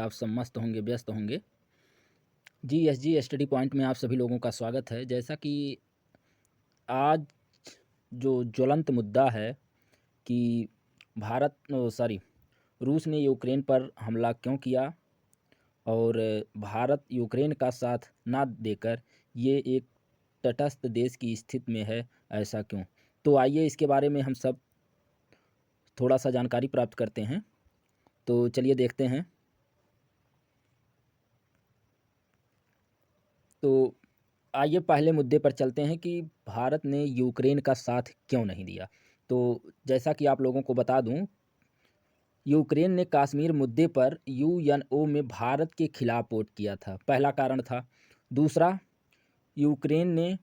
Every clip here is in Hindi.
आप सब मस्त होंगे, व्यस्त होंगे। जीएसजी स्टडी पॉइंट में आप सभी लोगों का स्वागत है। जैसा कि आज जो ज्वलंत मुद्दा है कि रूस ने यूक्रेन पर हमला क्यों किया और भारत यूक्रेन का साथ ना देकर ये एक तटस्थ देश की स्थिति में है, ऐसा क्यों? तो आइए इसके बारे में हम सब थोड़ा सा जानकारी प्राप्त करते हैं। तो चलिए देखते हैं। तो आइए पहले मुद्दे पर चलते हैं कि भारत ने यूक्रेन का साथ क्यों नहीं दिया। तो जैसा कि आप लोगों को बता दूं, यूक्रेन ने कश्मीर मुद्दे पर यूएनओ में भारत के खिलाफ वोट किया था, पहला कारण था। दूसरा, यूक्रेन ने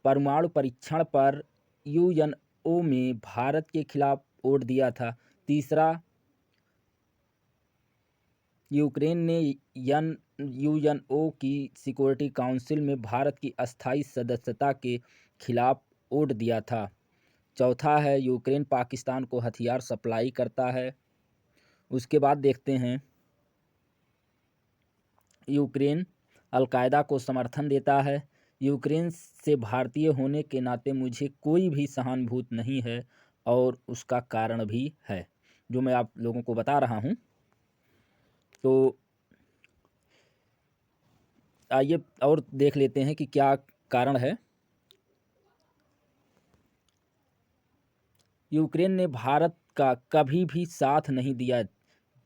परमाणु परीक्षण पर यूएनओ में भारत के खिलाफ वोट दिया था। तीसरा, यूक्रेन ने यूएनओ की सिक्योरिटी काउंसिल में भारत की अस्थायी सदस्यता के खिलाफ वोट दिया था। चौथा है, यूक्रेन पाकिस्तान को हथियार सप्लाई करता है। उसके बाद देखते हैं, यूक्रेन अलकायदा को समर्थन देता है। यूक्रेन से भारतीय होने के नाते मुझे कोई भी सहानुभूति नहीं है और उसका कारण भी है, जो मैं आप लोगों को बता रहा हूँ। तो आइए और देख लेते हैं कि क्या कारण है। यूक्रेन ने भारत का कभी भी साथ नहीं दिया।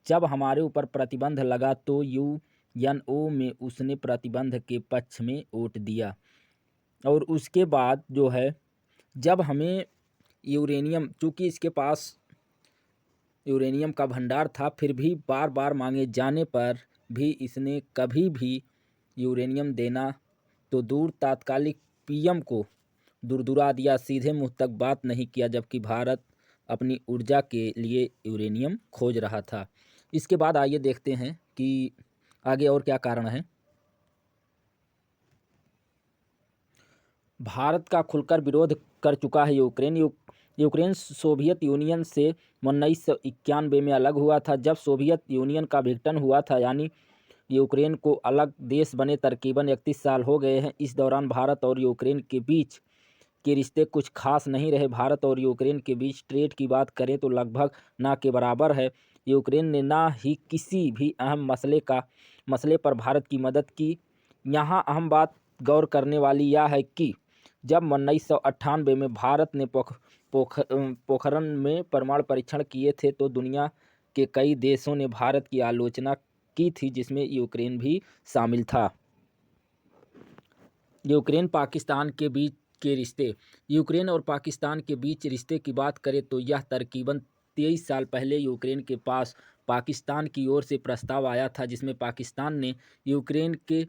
जब हमारे ऊपर प्रतिबंध लगा तो यूएनओ में उसने प्रतिबंध के पक्ष में वोट दिया। और उसके बाद जो है, जब हमें यूरेनियम, चूँकि इसके पास यूरेनियम का भंडार था, फिर भी बार बार मांगे जाने पर भी इसने कभी भी यूरेनियम देना तो दूर, तात्कालिक पीएम को दुरदुरा दिया, सीधे मुंह तक बात नहीं किया, जबकि भारत अपनी ऊर्जा के लिए यूरेनियम खोज रहा था। इसके बाद आइए देखते हैं कि आगे और क्या कारण है। भारत का खुलकर विरोध कर चुका है यूक्रेन सोवियत यूनियन से 1991 में अलग हुआ था। जब सोवियत यूनियन का विघटन हुआ था, यानी यूक्रेन को अलग देश बने तकरीबन 31 साल हो गए हैं। इस दौरान भारत और यूक्रेन के बीच के रिश्ते कुछ खास नहीं रहे। भारत और यूक्रेन के बीच ट्रेड की बात करें तो लगभग ना के बराबर है। यूक्रेन ने ना ही किसी भी अहम मसले पर भारत की मदद की। यहाँ अहम बात गौर करने वाली यह है कि जब 1998 में भारत ने पोखरण में परमाणु परीक्षण किए थे तो दुनिया के कई देशों ने भारत की आलोचना की थी, जिसमें यूक्रेन भी शामिल था। यूक्रेन पाकिस्तान के बीच के रिश्ते। यूक्रेन और पाकिस्तान के बीच रिश्ते की बात करें तो यह तकरीबन 23 साल पहले यूक्रेन के पास पाकिस्तान की ओर से प्रस्ताव आया था, जिसमें पाकिस्तान ने यूक्रेन के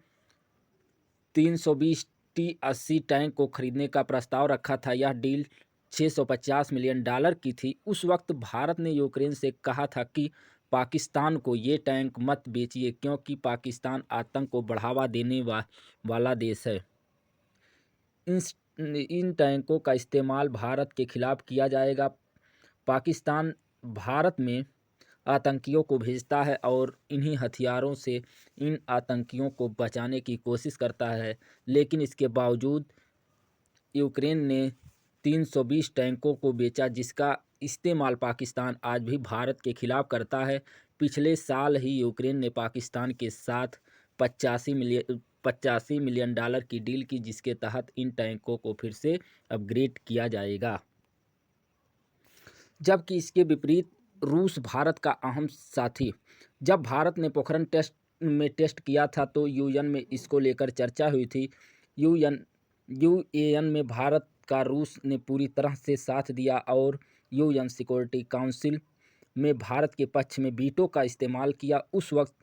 320 T-80 टैंक को खरीदने का प्रस्ताव रखा था। यह डील $650 मिलियन की थी। उस वक्त भारत ने यूक्रेन से कहा था कि पाकिस्तान को ये टैंक मत बेचिए, क्योंकि पाकिस्तान आतंक को बढ़ावा देने वाला देश है। इन टैंकों का इस्तेमाल भारत के खिलाफ किया जाएगा। पाकिस्तान भारत में आतंकियों को भेजता है और इन्हीं हथियारों से इन आतंकियों को बचाने की कोशिश करता है, लेकिन इसके बावजूद यूक्रेन ने 320 टैंकों को बेचा, जिसका इस्तेमाल पाकिस्तान आज भी भारत के खिलाफ करता है। पिछले साल ही यूक्रेन ने पाकिस्तान के साथ 85 मिलियन डॉलर की डील की, जिसके तहत इन टैंकों को फिर से अपग्रेड किया जाएगा। जबकि इसके विपरीत रूस भारत का अहम साथी। जब भारत ने पोखरण टेस्ट किया था तो यूएन में इसको लेकर चर्चा हुई थी। यूएन में भारत का रूस ने पूरी तरह से साथ दिया और यूएन सिक्योरिटी काउंसिल में भारत के पक्ष में वीटो का इस्तेमाल किया। उस वक्त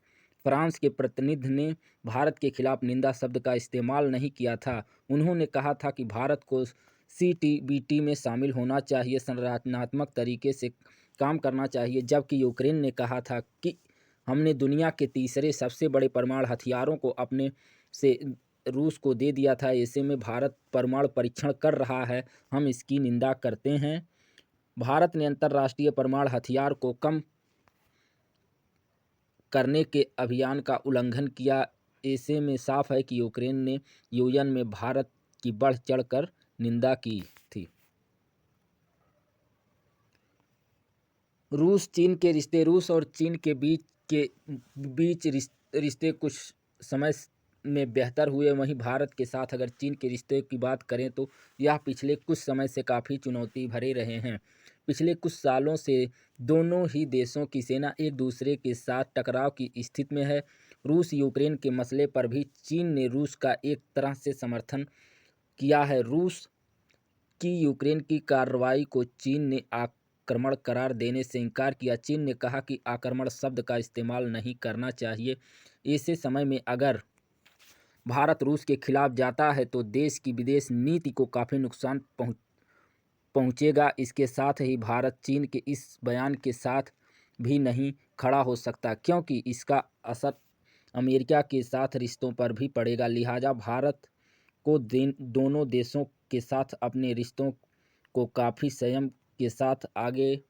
फ्रांस के प्रतिनिधि ने भारत के खिलाफ निंदा शब्द का इस्तेमाल नहीं किया था। उन्होंने कहा था कि भारत को सीटीबीटी में शामिल होना चाहिए, संरचनात्मक तरीके से काम करना चाहिए, जबकि यूक्रेन ने कहा था कि हमने दुनिया के तीसरे सबसे बड़े परमाणु हथियारों को अपने से रूस को दे दिया था। ऐसे में भारत परमाणु परीक्षण कर रहा है, हम इसकी निंदा करते हैं। भारत ने अंतर्राष्ट्रीय परमाणु हथियार को कम करने के अभियान का उल्लंघन किया। ऐसे में साफ है कि यूक्रेन ने यूएन में भारत की बढ़ चढ़कर निंदा की थी। रूस चीन के रिश्ते। रूस और चीन के बीच रिश्ते कुछ समय में बेहतर हुए। वहीं भारत के साथ अगर चीन के रिश्ते की बात करें तो यह पिछले कुछ समय से काफ़ी चुनौती भरे रहे हैं। पिछले कुछ सालों से दोनों ही देशों की सेना एक दूसरे के साथ टकराव की स्थिति में है। रूस यूक्रेन के मसले पर भी चीन ने रूस का एक तरह से समर्थन किया है। रूस की यूक्रेन की कार्रवाई को चीन ने आक्रमण करार देने से इनकार किया। चीन ने कहा कि आक्रमण शब्द का इस्तेमाल नहीं करना चाहिए। ऐसे समय में अगर भारत रूस के खिलाफ जाता है तो देश की विदेश नीति को काफ़ी नुकसान पहुंचेगा। इसके साथ ही भारत चीन के इस बयान के साथ भी नहीं खड़ा हो सकता, क्योंकि इसका असर अमेरिका के साथ रिश्तों पर भी पड़ेगा। लिहाजा भारत को दोनों देशों के साथ अपने रिश्तों को काफ़ी संयम के साथ आगे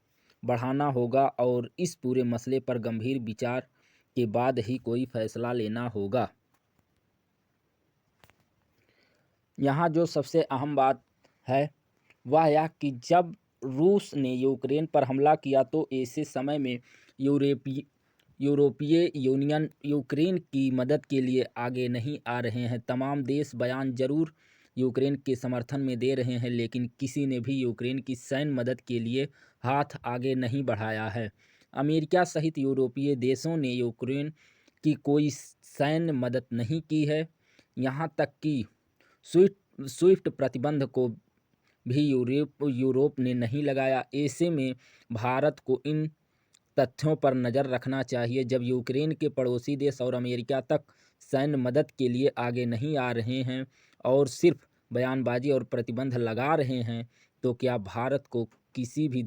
बढ़ाना होगा और इस पूरे मसले पर गंभीर विचार के बाद ही कोई फैसला लेना होगा। यहाँ जो सबसे अहम बात है वह यह कि जब रूस ने यूक्रेन पर हमला किया तो ऐसे समय में यूरोपीय यूनियन यूक्रेन की मदद के लिए आगे नहीं आ रहे हैं। तमाम देश बयान जरूर यूक्रेन के समर्थन में दे रहे हैं, लेकिन किसी ने भी यूक्रेन की सैन्य मदद के लिए हाथ आगे नहीं बढ़ाया है। अमेरिका सहित यूरोपीय देशों ने यूक्रेन की कोई सैन्य मदद नहीं की है। यहाँ तक कि स्विफ्ट प्रतिबंध को भी यूरोप ने नहीं लगाया। ऐसे में भारत को इन तथ्यों पर नज़र रखना चाहिए। जब यूक्रेन के पड़ोसी देश और अमेरिका तक सैन्य मदद के लिए आगे नहीं आ रहे हैं और सिर्फ बयानबाजी और प्रतिबंध लगा रहे हैं, तो क्या भारत को किसी भी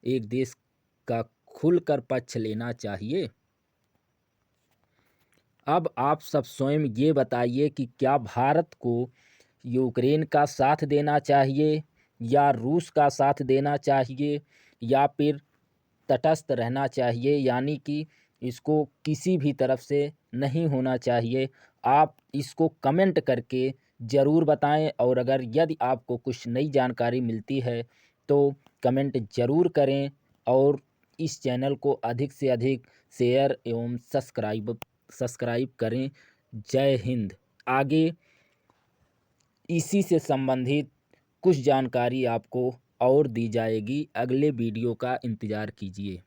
एक देश का खुलकर पक्ष लेना चाहिए? अब आप सब स्वयं ये बताइए कि क्या भारत को यूक्रेन का साथ देना चाहिए या रूस का साथ देना चाहिए या फिर तटस्थ रहना चाहिए, यानी कि इसको किसी भी तरफ से नहीं होना चाहिए। आप इसको कमेंट करके ज़रूर बताएं और यदि आपको कुछ नई जानकारी मिलती है तो कमेंट ज़रूर करें और इस चैनल को अधिक से अधिक शेयर एवं सब्सक्राइब करें। जय हिंद। आगे इसी से संबंधित कुछ जानकारी आपको और दी जाएगी। अगले वीडियो का इंतज़ार कीजिए।